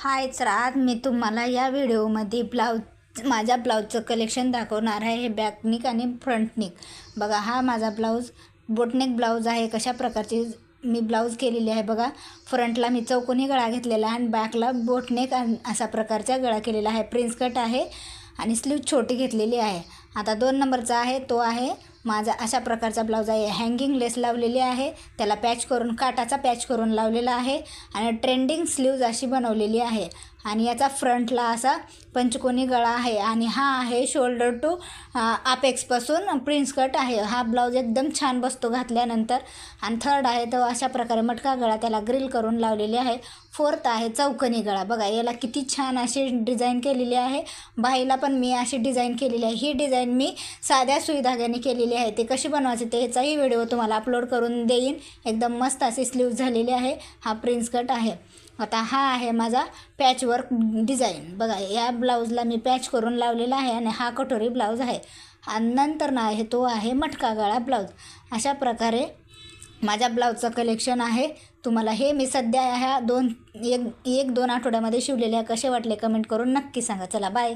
हाय, तर आज मी तुम्हाला या व्हिडिओमध्ये माझ्या ब्लाऊजचं कलेक्शन दाखवणार आहे. हे बॅकनिक आणि फ्रंटनिक. बघा, हा माझा ब्लाऊज बोटनेक ब्लाऊज आहे. कशा प्रकारची मी ब्लाऊज केलेली आहे बघा. फ्रंटला मी चौकोनी गळा घेतलेला आहे आणि बॅकला बोटनेक अशा प्रकारचा गळा केलेला आहे. प्रिन्स कट आहे आणि स्लीव छोटी घेतलेली आहे. आता 2 नंबरचा आहे तो आहे माझा अशा प्रकारचा ब्लाऊज आहे. हँगिंग लेस लावलेली आहे, त्याला पॅच करून काटाचा पॅच करून लावलेला आहे आणि ट्रेंडिंग स्लीव्ज अशी बनवलेली आहे. आणि याचा फ्रंटला असा पंचकोनी गळा आहे आणि हा आहे शोल्डर टू अपेक्सपासून प्रिन्स कट आहे. हा ब्लाऊज एकदम छान बसतो घातल्यानंतर. आणि थर्ड आहे तो अशा प्रकारे मटका गळा, त्याला ग्रिल करून लावलेली आहे. फोर्थ आहे चौकोनी गळा. बघा, याला किती छान अशी डिझाईन केलेली आहे. बाहीला पण मी अशी डिझाईन केलेली आहे. ही डिझाईन मी साध्या सुई धाग्याने केलेली आहे. ते कशी बनवायची त्याचाही व्हिडिओ तुम्हाला अपलोड करून देईन. एकदम मस्त अशी स्लीव झालेली आहे. हा प्रिन्स कट आहे. आता हा आहे माझा पॅचवर्क डिझाईन. बघा, या ब्लाऊजला मी पॅच करून लावलेला आहे आणि हा कटोरी ब्लाऊज आहे. आणि नंतर ना आहे तो आहे मटका गळा ब्लाऊज. अशा प्रकारे माझ्या ब्लाऊजचं कलेक्शन आहे. तुम्हाला हे मी सध्या ह्या 2 आठवड्यामध्ये शिवलेले आहे. कसे वाटले कमेंट करून नक्की सांगा. चला, बाय.